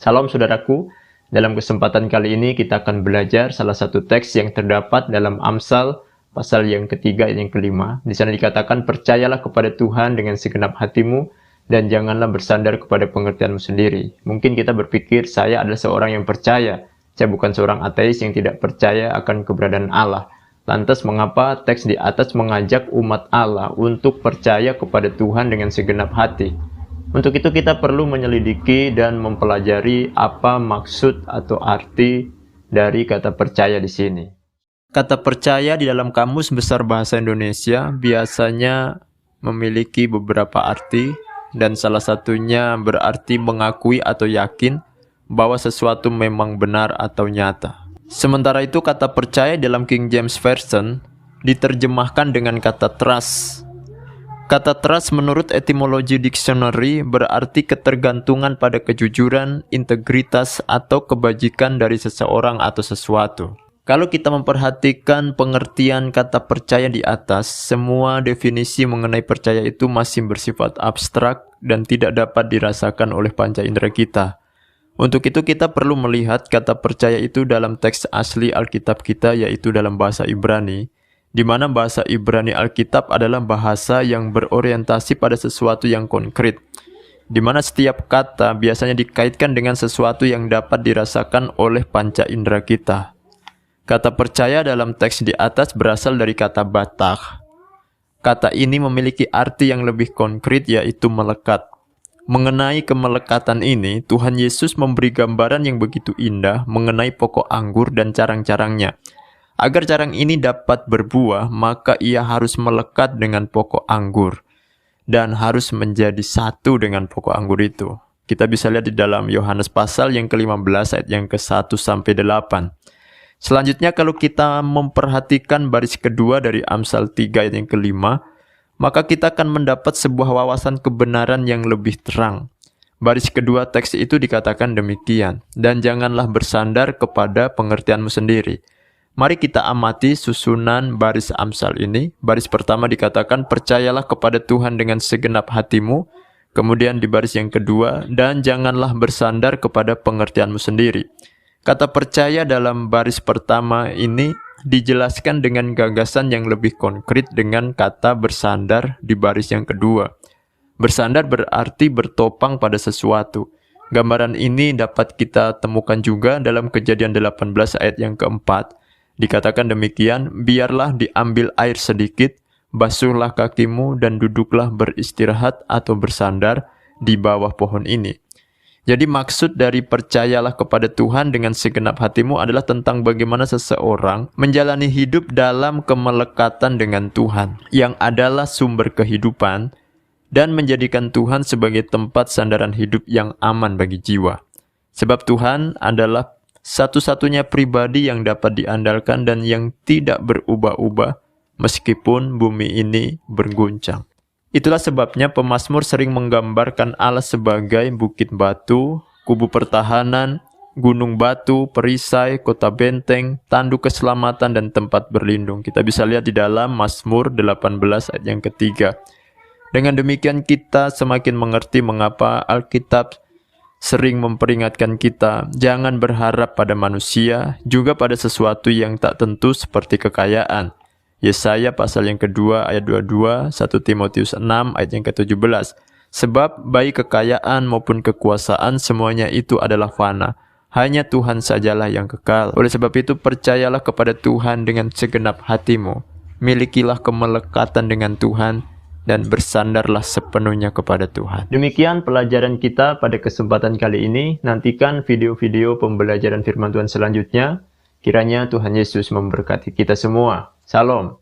Salam saudaraku, dalam kesempatan kali ini kita akan belajar salah satu teks yang terdapat dalam Amsal pasal yang ketiga dan yang kelima. Di sana dikatakan, percayalah kepada Tuhan dengan segenap hatimu dan janganlah bersandar kepada pengertianmu sendiri. Mungkin kita berpikir, saya adalah seorang yang percaya. Saya bukan seorang ateis yang tidak percaya akan keberadaan Allah. Lantas mengapa teks di atas mengajak umat Allah untuk percaya kepada Tuhan dengan segenap hati? Untuk itu kita perlu menyelidiki dan mempelajari apa maksud atau arti dari kata percaya di sini. Kata percaya di dalam Kamus Besar Bahasa Indonesia biasanya memiliki beberapa arti, dan salah satunya berarti mengakui atau yakin bahwa sesuatu memang benar atau nyata. Sementara itu kata percaya dalam King James Version diterjemahkan dengan kata trust. Kata trust menurut etimologi dictionary berarti ketergantungan pada kejujuran, integritas, atau kebajikan dari seseorang atau sesuatu. Kalau kita memperhatikan pengertian kata percaya di atas, semua definisi mengenai percaya itu masih bersifat abstrak dan tidak dapat dirasakan oleh panca indera kita. Untuk itu kita perlu melihat kata percaya itu dalam teks asli Alkitab kita, yaitu dalam bahasa Ibrani, di mana bahasa Ibrani Alkitab adalah bahasa yang berorientasi pada sesuatu yang konkret, di mana setiap kata biasanya dikaitkan dengan sesuatu yang dapat dirasakan oleh panca indera kita. Kata percaya dalam teks di atas berasal dari kata batach. Kata ini memiliki arti yang lebih konkret, yaitu melekat. Mengenai kemelekatan ini, Tuhan Yesus memberi gambaran yang begitu indah mengenai pokok anggur dan carang-carangnya. Agar carang ini dapat berbuah, maka ia harus melekat dengan pokok anggur dan harus menjadi satu dengan pokok anggur itu. Kita bisa lihat di dalam Yohanes pasal yang ke-15 ayat yang ke-1 sampai 8. Selanjutnya kalau kita memperhatikan baris kedua dari Amsal 3 ayat yang ke-5, maka kita akan mendapat sebuah wawasan kebenaran yang lebih terang. Baris kedua teks itu dikatakan demikian, dan janganlah bersandar kepada pengertianmu sendiri. Mari kita amati susunan baris Amsal ini. Baris pertama dikatakan, percayalah kepada Tuhan dengan segenap hatimu. Kemudian di baris yang kedua, dan janganlah bersandar kepada pengertianmu sendiri. Kata percaya dalam baris pertama ini dijelaskan dengan gagasan yang lebih konkret dengan kata bersandar di baris yang kedua. Bersandar berarti bertopang pada sesuatu. Gambaran ini dapat kita temukan juga dalam Kejadian 18 ayat yang keempat. Dikatakan demikian, biarlah diambil air sedikit, basuhlah kakimu dan duduklah beristirahat atau bersandar di bawah pohon ini. Jadi maksud dari percayalah kepada Tuhan dengan segenap hatimu adalah tentang bagaimana seseorang menjalani hidup dalam kemelekatan dengan Tuhan, yang adalah sumber kehidupan, dan menjadikan Tuhan sebagai tempat sandaran hidup yang aman bagi jiwa. Sebab Tuhan adalah satu-satunya pribadi yang dapat diandalkan dan yang tidak berubah-ubah meskipun bumi ini berguncang. Itulah sebabnya pemazmur sering menggambarkan Allah sebagai bukit batu, kubu pertahanan, gunung batu, perisai, kota benteng, tanduk keselamatan, dan tempat berlindung. Kita bisa lihat di dalam Mazmur 18 ayat yang ketiga. Dengan demikian kita semakin mengerti mengapa Alkitab sering memperingatkan kita, jangan berharap pada manusia, juga pada sesuatu yang tak tentu seperti kekayaan. Yesaya pasal yang kedua ayat 22, 1 Timotius 6 ayat yang ke-17. Sebab baik kekayaan maupun kekuasaan semuanya itu adalah fana. Hanya Tuhan sajalah yang kekal. Oleh sebab itu percayalah kepada Tuhan dengan segenap hatimu. Milikilah kemelekatan dengan Tuhan dan bersandarlah sepenuhnya kepada Tuhan. Demikian pelajaran kita pada kesempatan kali ini. Nantikan video-video pembelajaran firman Tuhan selanjutnya. Kiranya Tuhan Yesus memberkati kita semua. Salam.